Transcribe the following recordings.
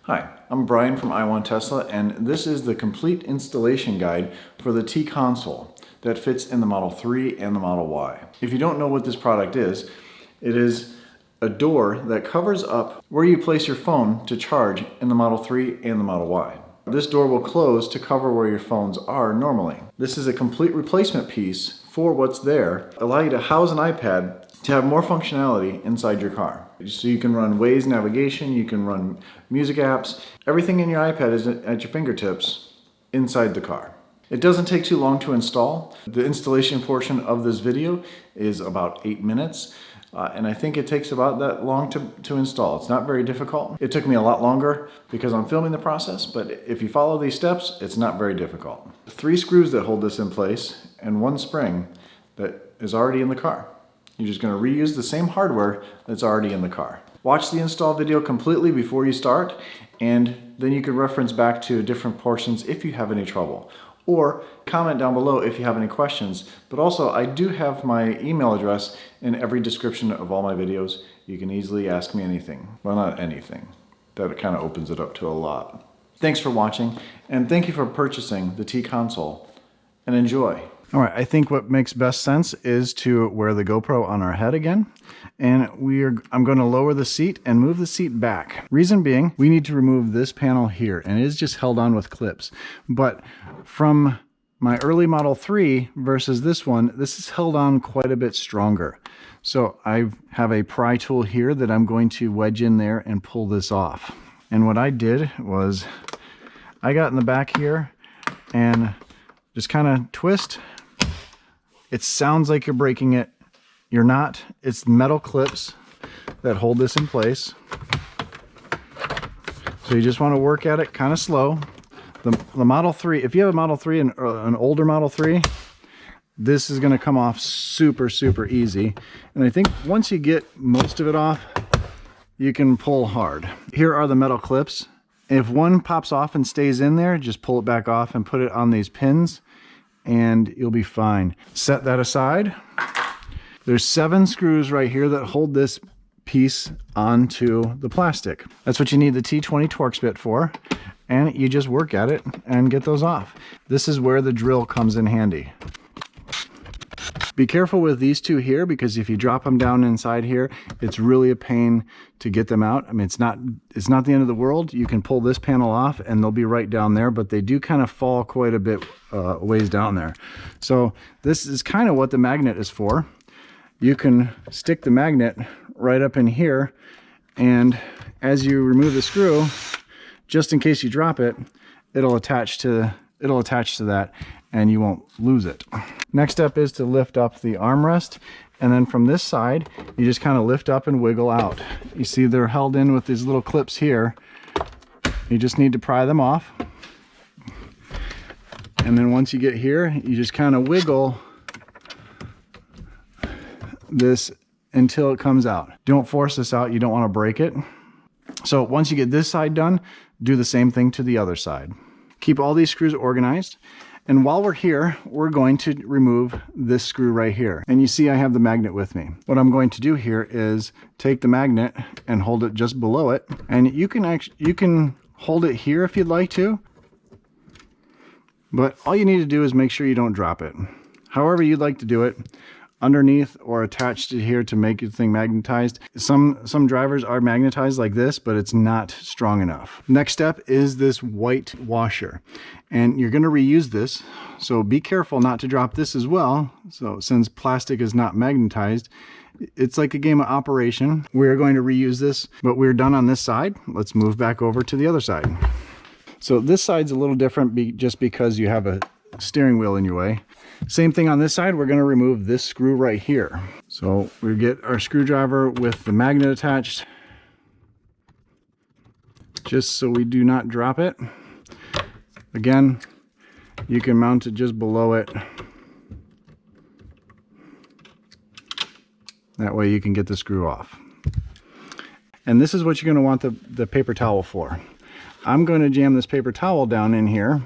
Hi, I'm Brian from I Want Tesla, and this is the complete installation guide for the tConsole that fits in the Model 3 and the Model Y. If you don't know what this product is, it is a door that covers up where you place your phone to charge in the Model 3 and the Model Y. This door will close to cover where your phones are normally. This is a complete replacement piece for what's there, allow you to house an iPad to have more functionality inside your car. So you can run Waze navigation, you can run music apps, everything in your iPad is at your fingertips inside the car. It doesn't take too long to install. The installation portion of this video is about 8 minutes, and I think it takes about that long to install. It's not very difficult. It took me a lot longer because I'm filming the process, but if you follow these steps, it's not very difficult. 3 screws that hold this in place and 1 spring that is already in the car. You're just going to reuse the same hardware that's already in the car. Watch the install video completely before you start, and then you can reference back to different portions if you have any trouble. Or comment down below if you have any questions. But also, I do have my email address in every description of all my videos. You can easily ask me anything. Well, not anything. That kind of opens it up to a lot. Thanks for watching, and thank you for purchasing the tConsole, and enjoy. All right, I think what makes best sense is to wear the GoPro on our head again. And I'm going to lower the seat and move the seat back. Reason being, we need to remove this panel here, and it is just held on with clips. But from my early Model 3 versus this one, this is held on quite a bit stronger. So I have a pry tool here that I'm going to wedge in there and pull this off. And what I did was I got in the back here and just kind of twist. It sounds like you're breaking it. You're not. It's metal clips that hold this in place. So you just want to work at it kind of slow. The Model 3, if you have a Model 3 and an older Model 3, this is going to come off super, super easy. And I think once you get most of it off, you can pull hard. Here are the metal clips. If one pops off and stays in there, just pull it back off and put it on these pins, and you'll be fine. Set that aside. There's 7 screws right here that hold this piece onto the plastic. That's what you need the T20 Torx bit for, and you just work at it and get those off. This is where the drill comes in handy. Be careful with these 2 here, because if you drop them down inside here, it's really a pain to get them out. I mean, it's not the end of the world. You can pull this panel off and they'll be right down there, but they do kind of fall quite a bit ways down there. So this is kind of what the magnet is for. You can stick the magnet right up in here, and as you remove the screw, just in case you drop it, it'll attach to that and you won't lose it. Next step is to lift up the armrest, and then from this side you just kind of lift up and wiggle out. You see they're held in with these little clips here. You just need to pry them off, and then once you get here, you just kind of wiggle this until it comes out. Don't force this out, you don't want to break it. So once you get this side done, do the same thing to the other side. Keep all these screws organized, and while we're here, we're going to remove this screw right here. And you see I have the magnet with me. What I'm going to do here is take the magnet and hold it just below it, and you can hold it here if you'd like to, but all you need to do is make sure you don't drop it. However you'd like to do it, underneath or attached to here to make the thing magnetized. Some drivers are magnetized like this, but it's not strong enough. Next step is this white washer, and you're going to reuse this, so be careful not to drop this as well. So since plastic is not magnetized, it's like a game of Operation. We're going to reuse this, but we're done on this side. Let's move back over to the other side. So this side's a little different just because you have a steering wheel in your way. Same thing on this side. We're going to remove this screw right here. So we get our screwdriver with the magnet attached, just so we do not drop it. Again, you can mount it just below it. That way you can get the screw off. And this is what you're going to want the paper towel for. I'm going to jam this paper towel down in here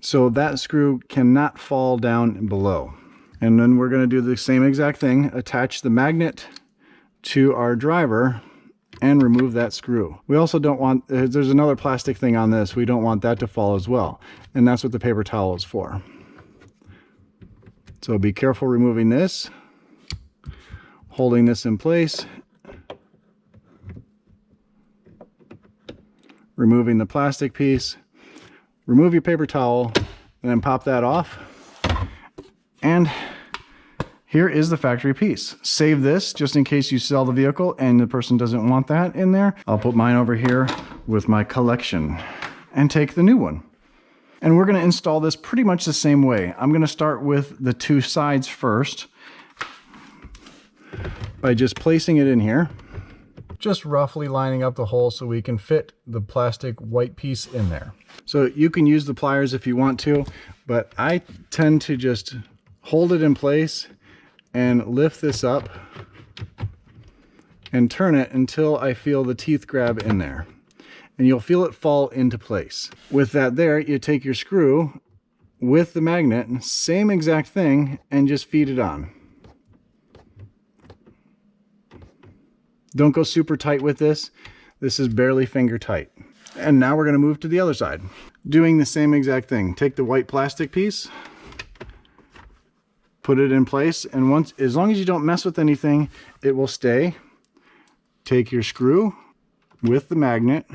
so that screw cannot fall down below. And then we're going to do the same exact thing, attach the magnet to our driver and remove that screw. We also don't want, there's another plastic thing on this, we don't want that to fall as well. And that's what the paper towel is for. So be careful removing this, holding this in place, removing the plastic piece, remove your paper towel, and then pop that off. And here is the factory piece. Save this just in case you sell the vehicle and the person doesn't want that in there. I'll put mine over here with my collection and take the new one. And we're going to install this pretty much the same way. I'm going to start with the two sides first by just placing it in here. Just roughly lining up the hole so we can fit the plastic white piece in there. So you can use the pliers if you want to, but I tend to just hold it in place and lift this up and turn it until I feel the teeth grab in there. And you'll feel it fall into place. With that there, you take your screw with the magnet, same exact thing, and just feed it on. Don't go super tight with this. This is barely finger tight. And now we're going to move to the other side. Doing the same exact thing. Take the white plastic piece, put it in place, and once, as long as you don't mess with anything, it will stay. Take your screw with the magnet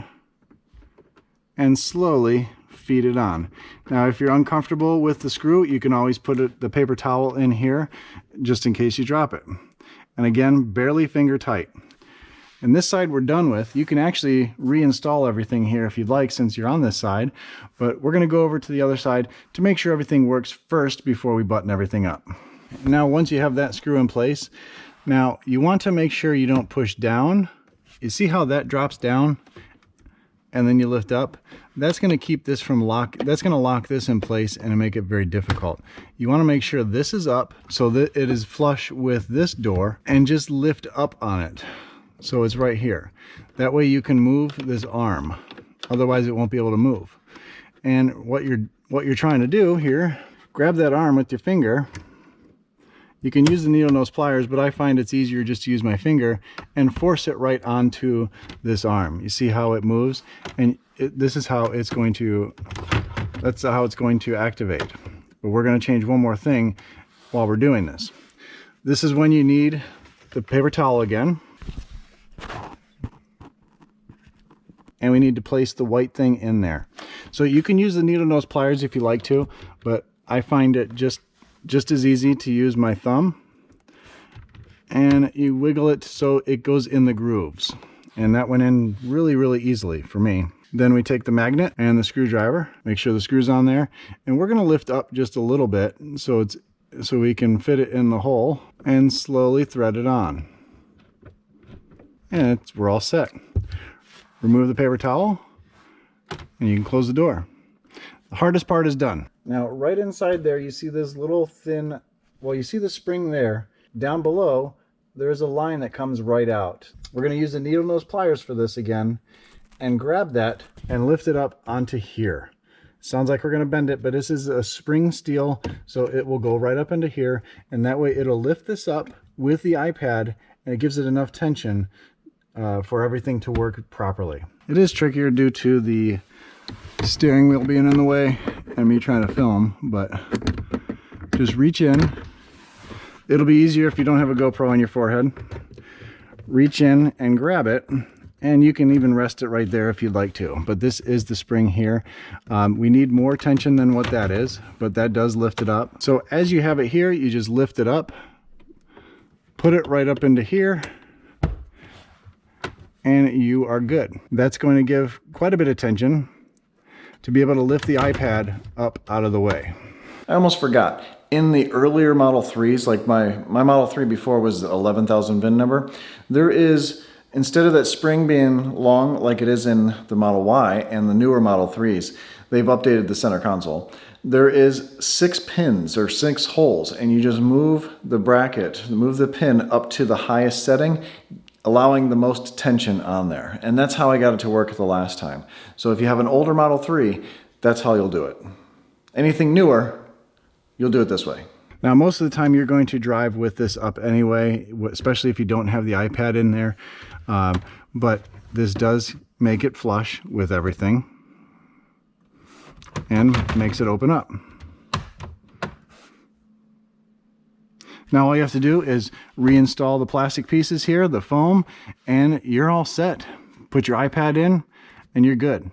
and slowly feed it on. Now if you're uncomfortable with the screw, you can always put the paper towel in here just in case you drop it. And again, barely finger tight. And this side we're done with. You can actually reinstall everything here if you'd like, since you're on this side, but we're going to go over to the other side to make sure everything works first before we button everything up. Now once you have that screw in place, now you want to make sure you don't push down. You see how that drops down and then you lift up? That's going to keep this from that's going to lock this in place and make it very difficult. You want to make sure this is up so that it is flush with this door, and just lift up on it so it's right here. That way you can move this arm, otherwise it won't be able to move. And what you're trying to do here, grab that arm with your finger. You can use the needle nose pliers, but I find it's easier just to use my finger and force it right onto this arm. You see how it moves? And this is how it's going to, that's how it's going to activate. But we're going to change one more thing while we're doing this. This is when you need the paper towel again. And we need to place the white thing in there. So you can use the needle nose pliers if you like to, but I find it just as easy to use my thumb, and you wiggle it so it goes in the grooves. And that went in really easily for me. Then we take the magnet and the screwdriver, make sure the screw's on there, and we're going to lift up just a little bit so we can fit it in the hole and slowly thread it on. And we're all set. Remove the paper towel and you can close the door. The hardest part is done. Now right inside there you see this little thin, well, you see the spring there. Down below there's a line that comes right out. We're going to use the needle nose pliers for this again and grab that and lift it up onto here. Sounds like we're going to bend it, but this is a spring steel, so it will go right up into here, and that way it'll lift this up with the iPad and it gives it enough tension for everything to work properly. It is trickier due to the steering wheel being in the way and me trying to film, but just reach in. It'll be easier if you don't have a GoPro on your forehead. Reach in and grab it, and you can even rest it right there if you'd like to. But this is the spring here. We need more tension than what that is, but that does lift it up. So as you have it here, you just lift it up, put it right up into here, and you are good. That's going to give quite a bit of tension to be able to lift the iPad up out of the way. I almost forgot. In the earlier Model 3s, like my Model 3 before was 11,000 VIN number, there is, instead of that spring being long like it is in the Model Y and the newer Model 3s, they've updated the center console. There is 6 pins or 6 holes, and you just move the bracket, move the pin up to the highest setting, allowing the most tension on there. And that's how I got it to work the last time. So if you have an older Model 3, that's how you'll do it. Anything newer, you'll do it this way. Now, most of the time you're going to drive with this up anyway, especially if you don't have the iPad in there. but this does make it flush with everything and makes it open up. Now all you have to do is reinstall the plastic pieces here, the foam, and you're all set. Put your iPad in and you're good.